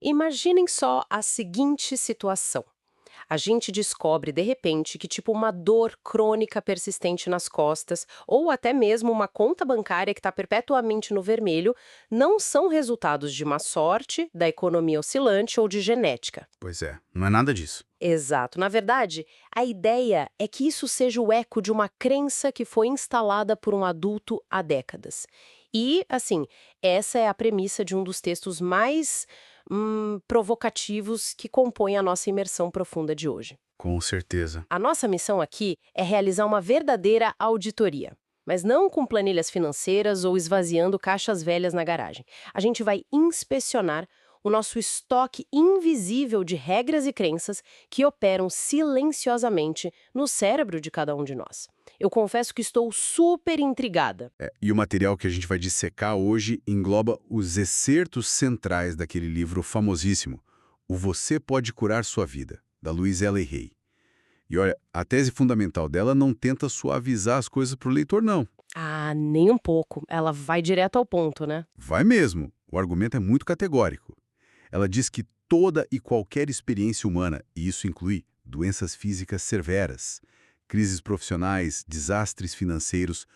Imaginem só a seguinte situação. A gente descobre de repente que tipo uma dor crônica persistente nas costas ou até mesmo uma conta bancária que está perpetuamente no vermelho não são resultados de má sorte, da economia oscilante ou de genética. Pois é, não é nada disso. Exato. Na verdade, a ideia é que isso seja o eco de uma crença que foi instalada por um adulto há décadas. E, assim, essa é a premissa de um dos textos mais provocativos que compõem a nossa imersão profunda de hoje. Com certeza. A nossa missão aqui é realizar uma verdadeira auditoria, mas não com planilhas financeiras ou esvaziando caixas velhas na garagem. A gente vai inspecionar o nosso estoque invisível de regras e crenças que operam silenciosamente no cérebro de cada um de nós. Eu confesso que estou super intrigada. E o material que a gente vai dissecar hoje engloba os excertos centrais daquele livro famosíssimo, O Você Pode Curar Sua Vida, da Louise L. Hay. E olha, a tese fundamental dela não tenta suavizar as coisas para o leitor, não. Ah, nem um pouco. Ela vai direto ao ponto, né? Vai mesmo. O argumento é muito categórico. Ela diz que toda e qualquer experiência humana, e isso inclui doenças físicas severas, crises profissionais, desastres financeiros,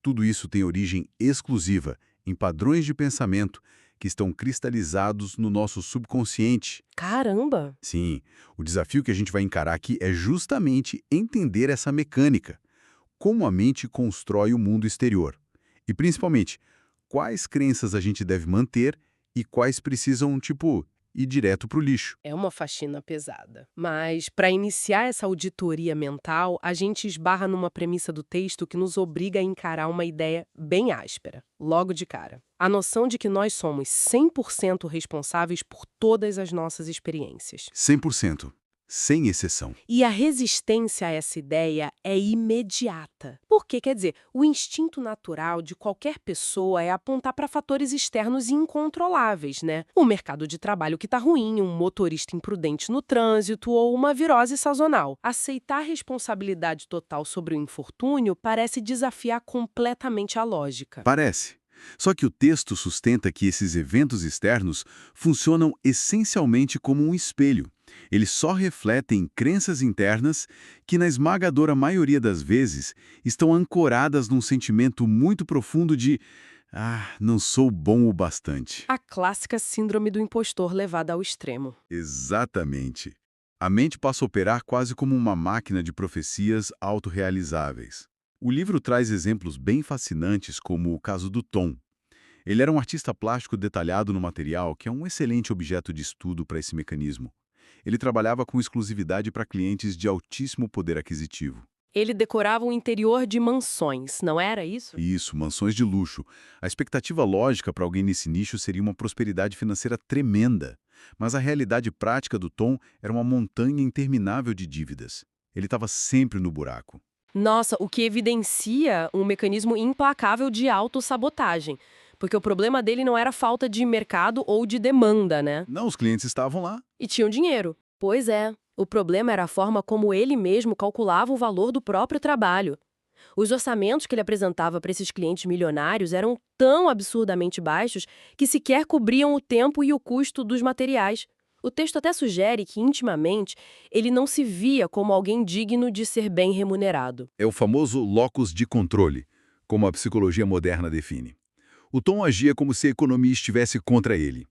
tudo isso tem origem exclusiva em padrões de pensamento que estão cristalizados no nosso subconsciente. Caramba! Sim, o desafio que a gente vai encarar aqui é justamente entender essa mecânica, como a mente constrói o mundo exterior. E, principalmente, quais crenças a gente deve manter e quais precisam, tipo, ir direto pro lixo. É uma faxina pesada. Mas, para iniciar essa auditoria mental, a gente esbarra numa premissa do texto que nos obriga a encarar uma ideia bem áspera, logo de cara. A noção de que nós somos 100% responsáveis por todas as nossas experiências. 100%, sem exceção. E a resistência a essa ideia é imediata. Porque, quer dizer, o instinto natural de qualquer pessoa é apontar para fatores externos incontroláveis, né? O mercado de trabalho que está ruim, um motorista imprudente no trânsito ou uma virose sazonal. Aceitar a responsabilidade total sobre o infortúnio parece desafiar completamente a lógica. Parece. Só que o texto sustenta que esses eventos externos funcionam essencialmente como um espelho. Eles só refletem crenças internas que, na esmagadora maioria das vezes, estão ancoradas num sentimento muito profundo de não sou bom o bastante. A clássica síndrome do impostor levada ao extremo. Exatamente. A mente passa a operar quase como uma máquina de profecias autorrealizáveis. O livro traz exemplos bem fascinantes, como o caso do Tom. Ele era um artista plástico detalhado no material, que é um excelente objeto de estudo para esse mecanismo. Ele trabalhava com exclusividade para clientes de altíssimo poder aquisitivo. Ele decorava o interior de mansões, não era isso? Isso, mansões de luxo. A expectativa lógica para alguém nesse nicho seria uma prosperidade financeira tremenda. Mas a realidade prática do Tom era uma montanha interminável de dívidas. Ele estava sempre no buraco. Nossa, o que evidencia um mecanismo implacável de autossabotagem. Porque o problema dele não era falta de mercado ou de demanda, né? Não, os clientes estavam lá. E tinham dinheiro. Pois é. O problema era a forma como ele mesmo calculava o valor do próprio trabalho. Os orçamentos que ele apresentava para esses clientes milionários eram tão absurdamente baixos que sequer cobriam o tempo e o custo dos materiais. O texto até sugere que, intimamente, ele não se via como alguém digno de ser bem remunerado. É o famoso locus de controle, como a psicologia moderna define. O Tom agia como se a economia estivesse contra ele.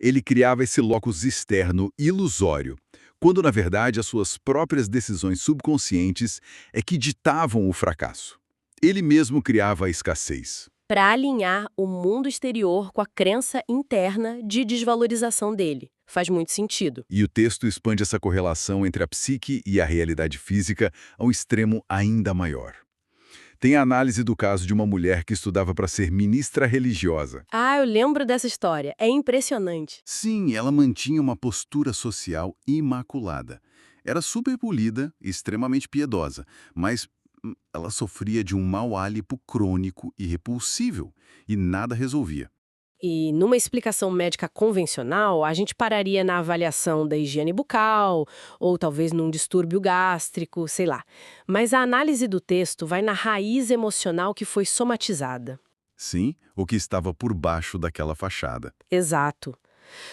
Ele criava esse locus externo ilusório, quando na verdade as suas próprias decisões subconscientes é que ditavam o fracasso. Ele mesmo criava a escassez. Para alinhar o mundo exterior com a crença interna de desvalorização dele. Faz muito sentido. E o texto expande essa correlação entre a psique e a realidade física a um extremo ainda maior. Tem a análise do caso de uma mulher que estudava para ser ministra religiosa. Ah, eu lembro dessa história. É impressionante. Sim, ela mantinha uma postura social imaculada. Era super polida e extremamente piedosa, mas ela sofria de um mau hálito crônico e repulsível, e nada resolvia. E numa explicação médica convencional, a gente pararia na avaliação da higiene bucal, ou talvez num distúrbio gástrico, sei lá. Mas a análise do texto vai na raiz emocional que foi somatizada. Sim, o que estava por baixo daquela fachada. Exato.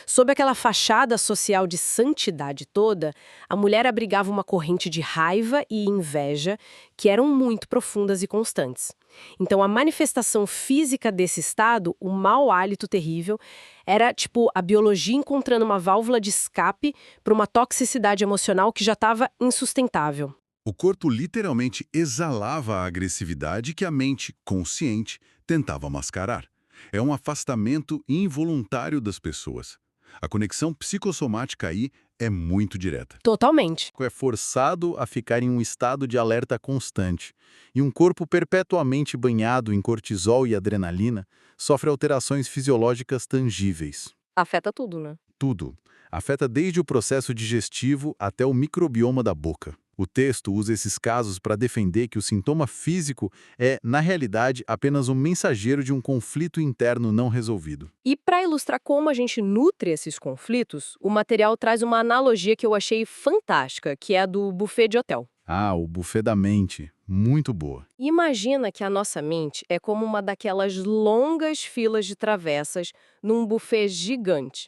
Sob aquela fachada social de santidade toda, a mulher abrigava uma corrente de raiva e inveja que eram muito profundas e constantes. Então, a manifestação física desse estado, o mau hálito terrível, era tipo a biologia encontrando uma válvula de escape para uma toxicidade emocional que já estava insustentável. O corpo literalmente exalava a agressividade que a mente, consciente, tentava mascarar. É um afastamento involuntário das pessoas. A conexão psicossomática aí é muito direta. Totalmente. É forçado a ficar em um estado de alerta constante, e um corpo perpetuamente banhado em cortisol e adrenalina sofre alterações fisiológicas tangíveis. Afeta tudo, né? Tudo. Afeta desde o processo digestivo até o microbioma da boca. O texto usa esses casos para defender que o sintoma físico é, na realidade, apenas um mensageiro de um conflito interno não resolvido. E para ilustrar como a gente nutre esses conflitos, o material traz uma analogia que eu achei fantástica, que é a do buffet de hotel. Ah, o buffet da mente. Muito boa. Imagina que a nossa mente é como uma daquelas longas filas de travessas num buffet gigante.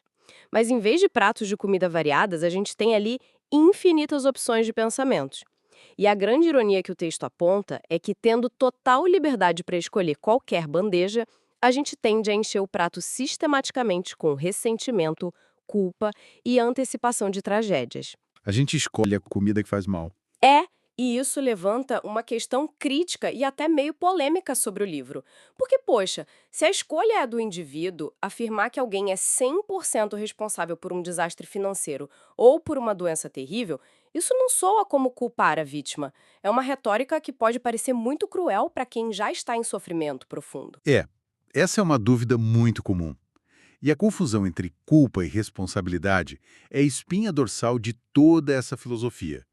Mas em vez de pratos de comida variadas, a gente tem ali infinitas opções de pensamentos. E a grande ironia que o texto aponta é que, tendo total liberdade para escolher qualquer bandeja, a gente tende a encher o prato sistematicamente com ressentimento, culpa e antecipação de tragédias. A gente escolhe a comida que faz mal. E isso levanta uma questão crítica e até meio polêmica sobre o livro. Porque, poxa, se a escolha é do indivíduo, afirmar que alguém é 100% responsável por um desastre financeiro ou por uma doença terrível, isso não soa como culpar a vítima. É uma retórica que pode parecer muito cruel para quem já está em sofrimento profundo. Essa é uma dúvida muito comum. E a confusão entre culpa e responsabilidade é a espinha dorsal de toda essa filosofia.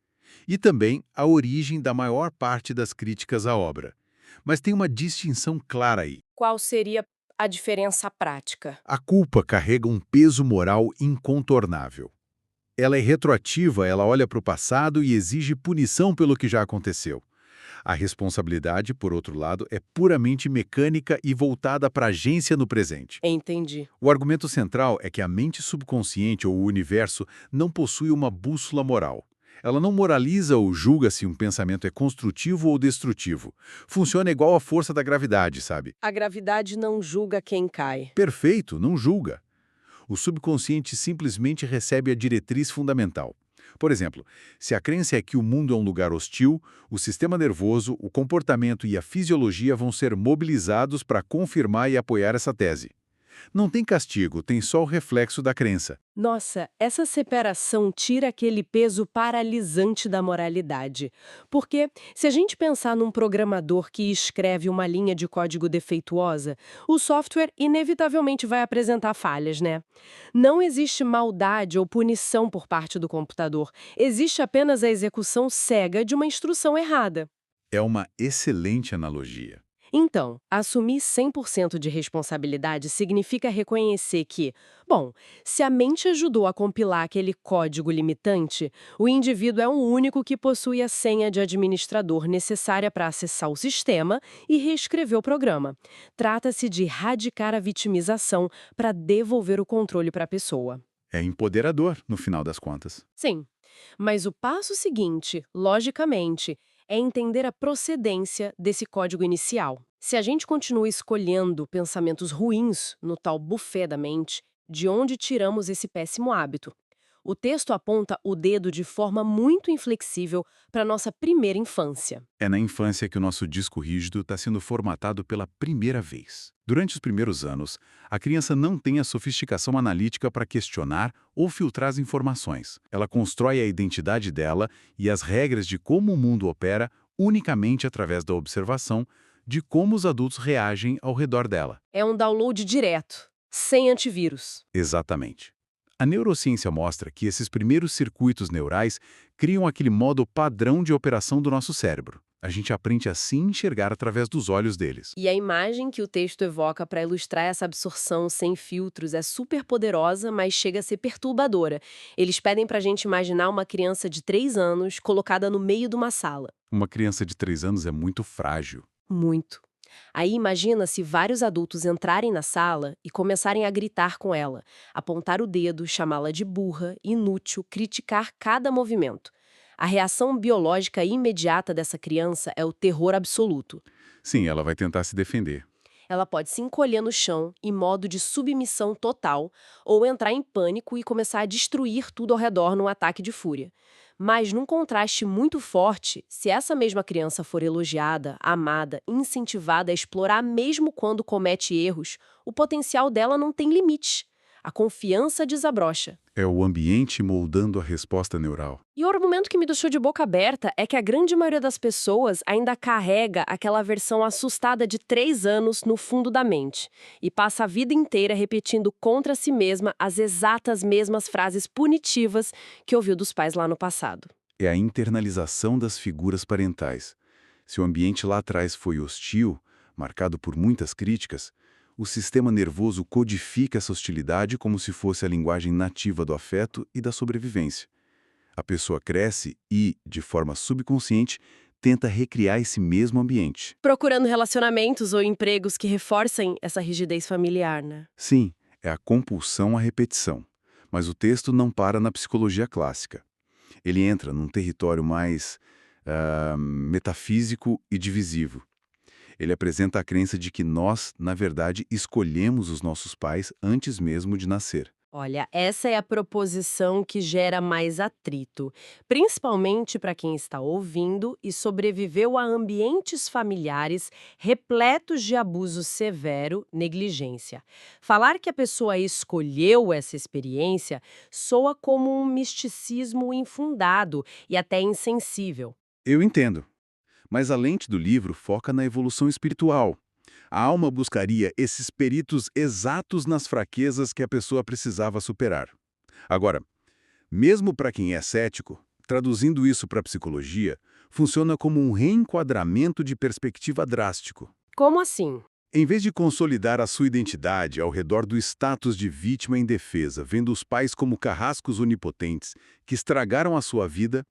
E também a origem da maior parte das críticas à obra. Mas tem uma distinção clara aí. Qual seria a diferença prática? A culpa carrega um peso moral incontornável. Ela é retroativa, ela olha para o passado e exige punição pelo que já aconteceu. A responsabilidade, por outro lado, é puramente mecânica e voltada para a agência no presente. Entendi. O argumento central é que a mente subconsciente ou o universo não possui uma bússola moral. Ela não moraliza ou julga se um pensamento é construtivo ou destrutivo. Funciona igual à força da gravidade, sabe? A gravidade não julga quem cai. Perfeito, não julga. O subconsciente simplesmente recebe a diretriz fundamental. Por exemplo, se a crença é que o mundo é um lugar hostil, o sistema nervoso, o comportamento e a fisiologia vão ser mobilizados para confirmar e apoiar essa tese. Não tem castigo, tem só o reflexo da crença. Nossa, essa separação tira aquele peso paralisante da moralidade. Porque, se a gente pensar num programador que escreve uma linha de código defeituosa, o software inevitavelmente vai apresentar falhas, né? Não existe maldade ou punição por parte do computador. Existe apenas a execução cega de uma instrução errada. É uma excelente analogia. Então, assumir 100% de responsabilidade significa reconhecer que, bom, se a mente ajudou a compilar aquele código limitante, o indivíduo é o único que possui a senha de administrador necessária para acessar o sistema e reescrever o programa. Trata-se de erradicar a vitimização para devolver o controle para a pessoa. É empoderador, no final das contas. Sim, mas o passo seguinte, logicamente, é entender a procedência desse código inicial. Se a gente continua escolhendo pensamentos ruins no tal buffet da mente, de onde tiramos esse péssimo hábito? O texto aponta o dedo de forma muito inflexível para nossa primeira infância. É na infância que o nosso disco rígido está sendo formatado pela primeira vez. Durante os primeiros anos, a criança não tem a sofisticação analítica para questionar ou filtrar as informações. Ela constrói a identidade dela e as regras de como o mundo opera unicamente através da observação de como os adultos reagem ao redor dela. É um download direto, sem antivírus. Exatamente. A neurociência mostra que esses primeiros circuitos neurais criam aquele modo padrão de operação do nosso cérebro. A gente aprende assim a enxergar através dos olhos deles. E a imagem que o texto evoca para ilustrar essa absorção sem filtros é super poderosa, mas chega a ser perturbadora. Eles pedem para a gente imaginar uma criança de 3 anos colocada no meio de uma sala. Uma criança de 3 anos é muito frágil. Muito. Aí imagina se vários adultos entrarem na sala e começarem a gritar com ela, apontar o dedo, chamá-la de burra, inútil, criticar cada movimento. A reação biológica imediata dessa criança é o terror absoluto. Sim, ela vai tentar se defender. Ela pode se encolher no chão, em modo de submissão total, ou entrar em pânico e começar a destruir tudo ao redor num ataque de fúria. Mas, num contraste muito forte, se essa mesma criança for elogiada, amada, incentivada a explorar mesmo quando comete erros, o potencial dela não tem limites. A confiança desabrocha. É o ambiente moldando a resposta neural. E o argumento que me deixou de boca aberta é que a grande maioria das pessoas ainda carrega aquela versão assustada de 3 anos no fundo da mente e passa a vida inteira repetindo contra si mesma as exatas mesmas frases punitivas que ouviu dos pais lá no passado. É a internalização das figuras parentais. Se o ambiente lá atrás foi hostil, marcado por muitas críticas, o sistema nervoso codifica essa hostilidade como se fosse a linguagem nativa do afeto e da sobrevivência. A pessoa cresce e, de forma subconsciente, tenta recriar esse mesmo ambiente. Procurando relacionamentos ou empregos que reforcem essa rigidez familiar, né? Sim, é a compulsão à repetição. Mas o texto não para na psicologia clássica. Ele entra num território mais metafísico e divisivo. Ele apresenta a crença de que nós, na verdade, escolhemos os nossos pais antes mesmo de nascer. Olha, essa é a proposição que gera mais atrito, principalmente para quem está ouvindo e sobreviveu a ambientes familiares repletos de abuso severo, negligência. Falar que a pessoa escolheu essa experiência soa como um misticismo infundado e até insensível. Eu entendo. Mas a lente do livro foca na evolução espiritual. A alma buscaria esses peritos exatos nas fraquezas que a pessoa precisava superar. Agora, mesmo para quem é cético, traduzindo isso para a psicologia, funciona como um reenquadramento de perspectiva drástico. Como assim? Em vez de consolidar a sua identidade ao redor do status de vítima indefesa, vendo os pais como carrascos onipotentes que estragaram a sua vida,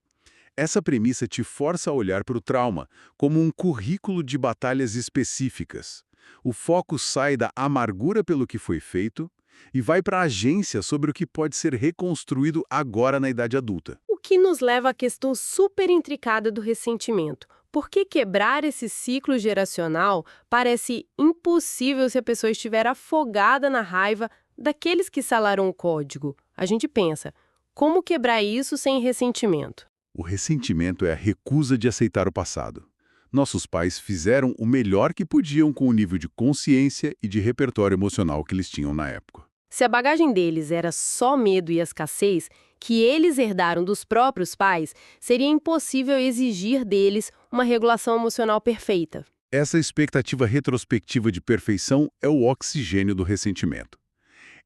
essa premissa te força a olhar para o trauma como um currículo de batalhas específicas. O foco sai da amargura pelo que foi feito e vai para a agência sobre o que pode ser reconstruído agora na idade adulta. O que nos leva à questão super intricada do ressentimento. Por que quebrar esse ciclo geracional parece impossível se a pessoa estiver afogada na raiva daqueles que salaram o código? A gente pensa, como quebrar isso sem ressentimento? O ressentimento é a recusa de aceitar o passado. Nossos pais fizeram o melhor que podiam com o nível de consciência e de repertório emocional que eles tinham na época. Se a bagagem deles era só medo e escassez, que eles herdaram dos próprios pais, seria impossível exigir deles uma regulação emocional perfeita. Essa expectativa retrospectiva de perfeição é o oxigênio do ressentimento.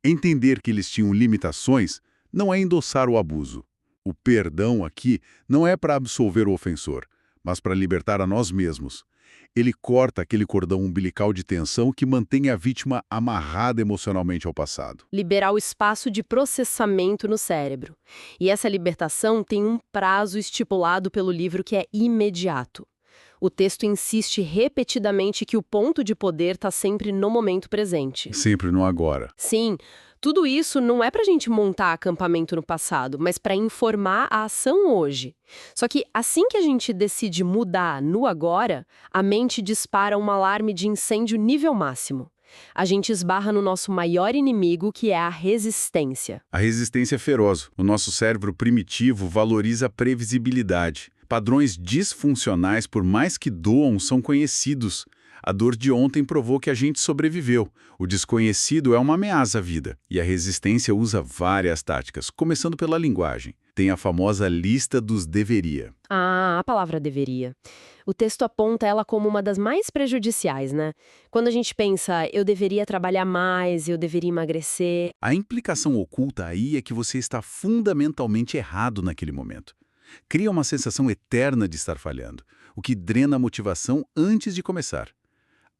Entender que eles tinham limitações não é endossar o abuso. O perdão aqui não é para absolver o ofensor, mas para libertar a nós mesmos. Ele corta aquele cordão umbilical de tensão que mantém a vítima amarrada emocionalmente ao passado. Liberar o espaço de processamento no cérebro. E essa libertação tem um prazo estipulado pelo livro que é imediato. O texto insiste repetidamente que o ponto de poder está sempre no momento presente. Sempre no agora. Sim, tudo isso não é pra gente montar acampamento no passado, mas para informar a ação hoje. Só que assim que a gente decide mudar no agora, a mente dispara um alarme de incêndio nível máximo. A gente esbarra no nosso maior inimigo, que é a resistência. A resistência é feroz. O nosso cérebro primitivo valoriza a previsibilidade. Padrões disfuncionais, por mais que doam, são conhecidos. A dor de ontem provou que a gente sobreviveu. O desconhecido é uma ameaça à vida. E a resistência usa várias táticas, começando pela linguagem. Tem a famosa lista dos deveria. Ah, a palavra deveria. O texto aponta ela como uma das mais prejudiciais, né? Quando a gente pensa, eu deveria trabalhar mais, eu deveria emagrecer. A implicação oculta aí é que você está fundamentalmente errado naquele momento. Cria uma sensação eterna de estar falhando, o que drena a motivação antes de começar.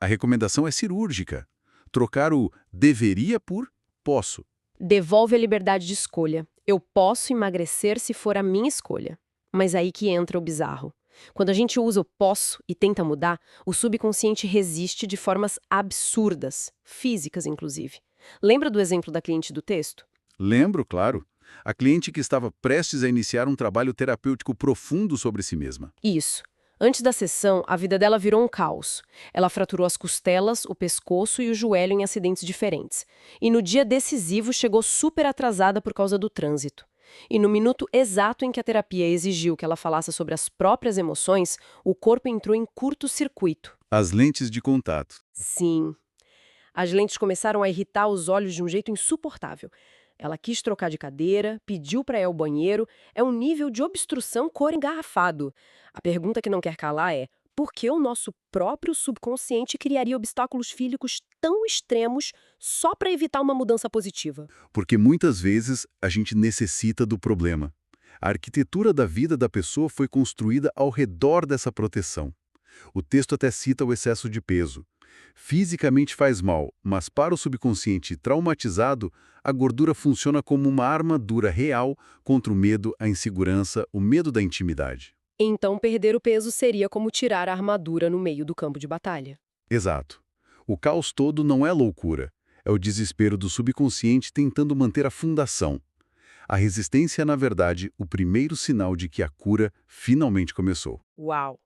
A recomendação é cirúrgica. Trocar o deveria por posso. Devolve a liberdade de escolha. Eu posso emagrecer se for a minha escolha. Mas aí que entra o bizarro. Quando a gente usa o posso e tenta mudar, o subconsciente resiste de formas absurdas, físicas inclusive. Lembra do exemplo da cliente do texto? Lembro, claro. A cliente que estava prestes a iniciar um trabalho terapêutico profundo sobre si mesma. Isso. Antes da sessão, a vida dela virou um caos. Ela fraturou as costelas, o pescoço e o joelho em acidentes diferentes. E no dia decisivo chegou super atrasada por causa do trânsito. E no minuto exato em que a terapia exigiu que ela falasse sobre as próprias emoções, o corpo entrou em curto-circuito. As lentes de contato. Sim. As lentes começaram a irritar os olhos de um jeito insuportável. Ela quis trocar de cadeira, pediu para ir ao banheiro. É um nível de obstrução cor engarrafado. A pergunta que não quer calar é: por que o nosso próprio subconsciente criaria obstáculos físicos tão extremos só para evitar uma mudança positiva? Porque muitas vezes a gente necessita do problema. A arquitetura da vida da pessoa foi construída ao redor dessa proteção. O texto até cita o excesso de peso. Fisicamente faz mal, mas para o subconsciente traumatizado, a gordura funciona como uma armadura real contra o medo, a insegurança, o medo da intimidade. Então, perder o peso seria como tirar a armadura no meio do campo de batalha. Exato. O caos todo não é loucura. É o desespero do subconsciente tentando manter a fundação. A resistência é, na verdade, o primeiro sinal de que a cura finalmente começou. Uau!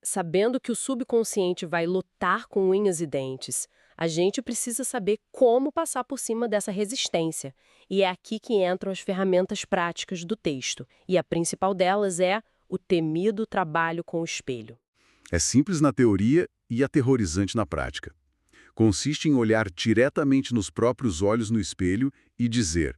Sabendo que o subconsciente vai lutar com unhas e dentes, a gente precisa saber como passar por cima dessa resistência. E é aqui que entram as ferramentas práticas do texto. E a principal delas é o temido trabalho com o espelho. É simples na teoria e aterrorizante na prática. Consiste em olhar diretamente nos próprios olhos no espelho e dizer: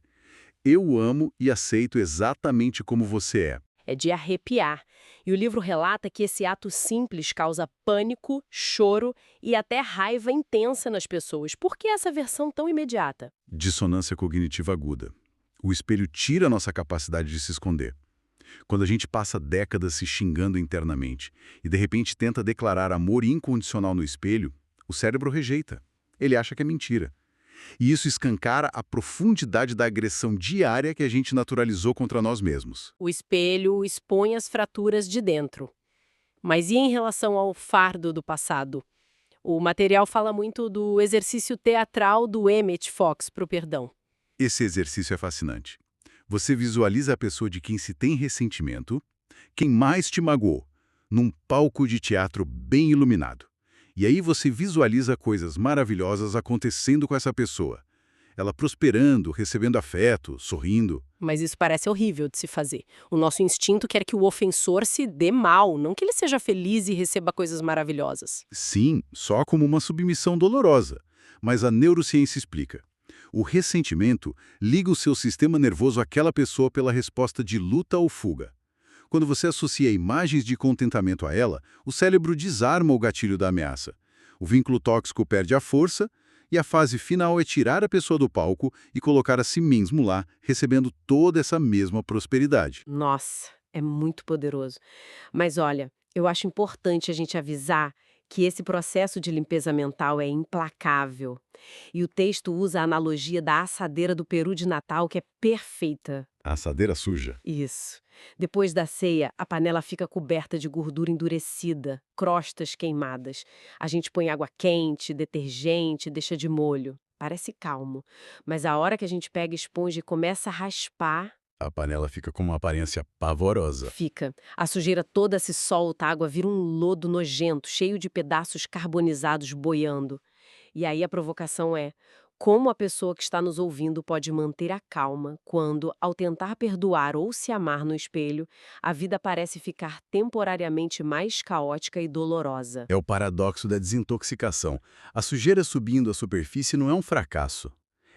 eu o amo e aceito exatamente como você é. É de arrepiar. E o livro relata que esse ato simples causa pânico, choro e até raiva intensa nas pessoas. Por que essa versão tão imediata? Dissonância cognitiva aguda. O espelho tira nossa capacidade de se esconder. Quando a gente passa décadas se xingando internamente e de repente tenta declarar amor incondicional no espelho, o cérebro rejeita. Ele acha que é mentira. E isso escancara a profundidade da agressão diária que a gente naturalizou contra nós mesmos. O espelho expõe as fraturas de dentro. Mas e em relação ao fardo do passado? O material fala muito do exercício teatral do Emmett Fox para o perdão. Esse exercício é fascinante. Você visualiza a pessoa de quem se tem ressentimento, quem mais te magoou, num palco de teatro bem iluminado. E aí você visualiza coisas maravilhosas acontecendo com essa pessoa. Ela prosperando, recebendo afeto, sorrindo. Mas isso parece horrível de se fazer. O nosso instinto quer que o ofensor se dê mal, não que ele seja feliz e receba coisas maravilhosas. Sim, só como uma submissão dolorosa. Mas a neurociência explica. O ressentimento liga o seu sistema nervoso àquela pessoa pela resposta de luta ou fuga. Quando você associa imagens de contentamento a ela, o cérebro desarma o gatilho da ameaça. O vínculo tóxico perde a força e a fase final é tirar a pessoa do palco e colocar a si mesmo lá, recebendo toda essa mesma prosperidade. Nossa, é muito poderoso. Mas olha, eu acho importante a gente avisar que esse processo de limpeza mental é implacável. E o texto usa a analogia da assadeira do peru de Natal, que é perfeita. A assadeira suja. Isso. Depois da ceia, a panela fica coberta de gordura endurecida, crostas queimadas. A gente põe água quente, detergente, deixa de molho. Parece calmo. Mas a hora que a gente pega a esponja e começa a raspar, A panela fica com uma aparência pavorosa. fica. A sujeira toda se solta, a água vira um lodo nojento, cheio de pedaços carbonizados boiando. E aí a provocação é: como a pessoa que está nos ouvindo pode manter a calma quando, ao tentar perdoar ou se amar no espelho, a vida parece ficar temporariamente mais caótica e dolorosa? É o paradoxo da desintoxicação. A sujeira subindo à superfície não é um fracasso.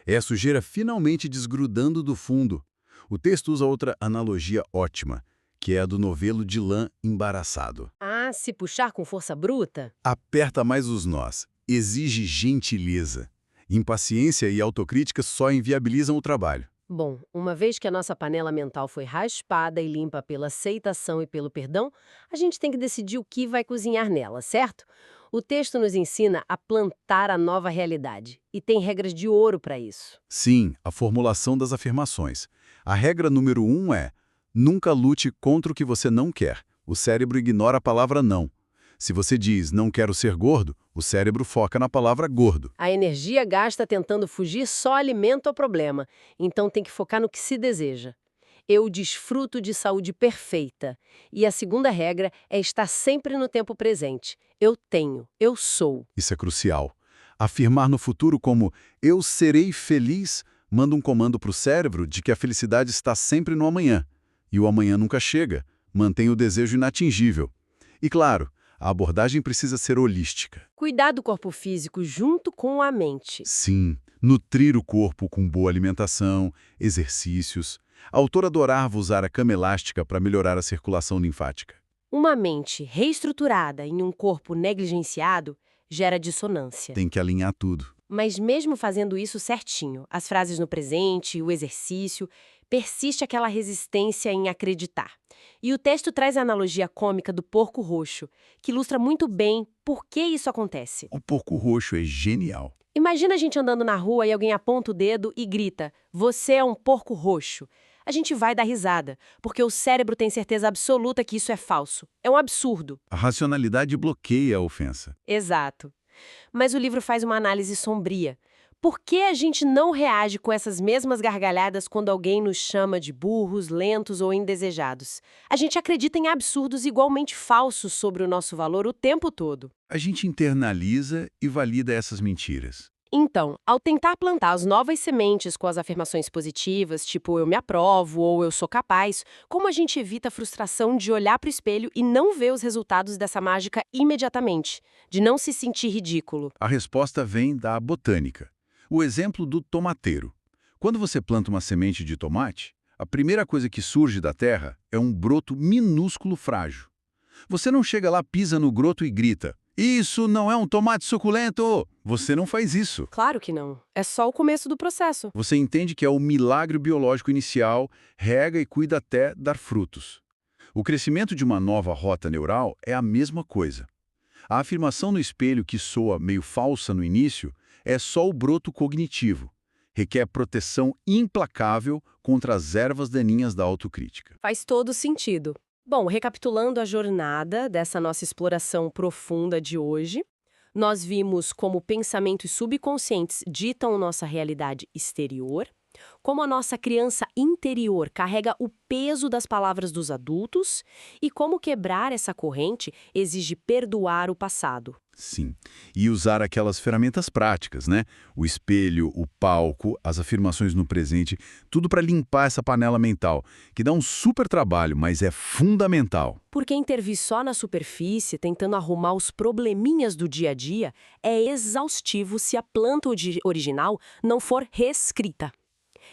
É a sujeira finalmente desgrudando do fundo. O texto usa outra analogia ótima, que é a do novelo de lã embaraçado. Ah, se puxar com força bruta? Aperta mais os nós, exige gentileza. Impaciência e autocrítica só inviabilizam o trabalho. Bom, uma vez que a nossa panela mental foi raspada e limpa pela aceitação e pelo perdão, a gente tem que decidir o que vai cozinhar nela, certo? O texto nos ensina a plantar a nova realidade e tem regras de ouro para isso. Sim, a formulação das afirmações. A regra número 1 é: nunca lute contra o que você não quer. O cérebro ignora a palavra não. Se você diz não quero ser gordo, o cérebro foca na palavra gordo. A energia gasta tentando fugir só alimenta o problema, então tem que focar no que se deseja. Eu desfruto de saúde perfeita. E a segunda regra é estar sempre no tempo presente. Eu tenho, eu sou. Isso é crucial. Afirmar no futuro como eu serei feliz manda um comando para o cérebro de que a felicidade está sempre no amanhã. E o amanhã nunca chega, mantém o desejo inatingível. E claro, a abordagem precisa ser holística. Cuidar do corpo físico junto com a mente. Sim, nutrir o corpo com boa alimentação, exercícios. A autora adorava usar a cama elástica para melhorar a circulação linfática. Uma mente reestruturada em um corpo negligenciado gera dissonância. Tem que alinhar tudo. Mas mesmo fazendo isso certinho, as frases no presente, o exercício, persiste aquela resistência em acreditar. E o texto traz a analogia cômica do porco roxo, que ilustra muito bem por que isso acontece. O porco roxo é genial. Imagina a gente andando na rua e alguém aponta o dedo e grita: "Você é um porco roxo." A gente vai dar risada, porque o cérebro tem certeza absoluta que isso é falso. É um absurdo. A racionalidade bloqueia a ofensa. Exato. Mas o livro faz uma análise sombria. Por que a gente não reage com essas mesmas gargalhadas quando alguém nos chama de burros, lentos ou indesejados? A gente acredita em absurdos igualmente falsos sobre o nosso valor o tempo todo. A gente internaliza e valida essas mentiras. Então, ao tentar plantar as novas sementes com as afirmações positivas, tipo eu me aprovo ou eu sou capaz, como a gente evita a frustração de olhar para o espelho e não ver os resultados dessa mágica imediatamente, de não se sentir ridículo? A resposta vem da botânica. O exemplo do tomateiro. Quando você planta uma semente de tomate, a primeira coisa que surge da terra é um broto minúsculo frágil. Você não chega lá, pisa no broto e grita: "Isso não é um tomate suculento!" Você não faz isso. Claro que não. É só o começo do processo. Você entende que é o milagre biológico inicial, rega e cuida até dar frutos. O crescimento de uma nova rota neural é a mesma coisa. A afirmação no espelho que soa meio falsa no início é só o broto cognitivo. Requer proteção implacável contra as ervas daninhas da autocrítica. Faz todo sentido. Bom, recapitulando a jornada dessa nossa exploração profunda de hoje, nós vimos como pensamentos subconscientes ditam nossa realidade exterior, como a nossa criança interior carrega o peso das palavras dos adultos e como quebrar essa corrente exige perdoar o passado. Sim. E usar aquelas ferramentas práticas, né? O espelho, o palco, as afirmações no presente, tudo para limpar essa panela mental, que dá um super trabalho, mas é fundamental. Porque intervir só na superfície, tentando arrumar os probleminhas do dia a dia, é exaustivo se a planta original não for reescrita.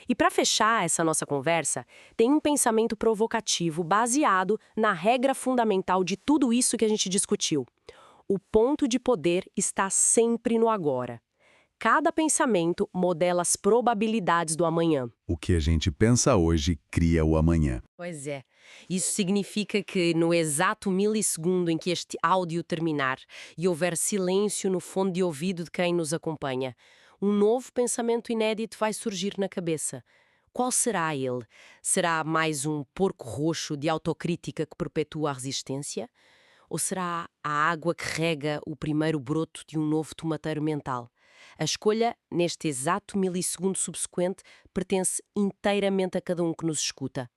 E para fechar essa nossa conversa, tem um pensamento provocativo baseado na regra fundamental de tudo isso que a gente discutiu. O ponto de poder está sempre no agora. Cada pensamento modela as probabilidades do amanhã. O que a gente pensa hoje cria o amanhã. Pois é. Isso significa que no exato milissegundo em que este áudio terminar e houver silêncio no fone de ouvido de quem nos acompanha, um novo pensamento inédito vai surgir na cabeça. Qual será ele? Será mais um porco roxo de autocrítica que perpetua a resistência? Ou será a água que rega o primeiro broto de um novo tomateiro mental? A escolha, neste exato milissegundo subsequente, pertence inteiramente a cada um que nos escuta.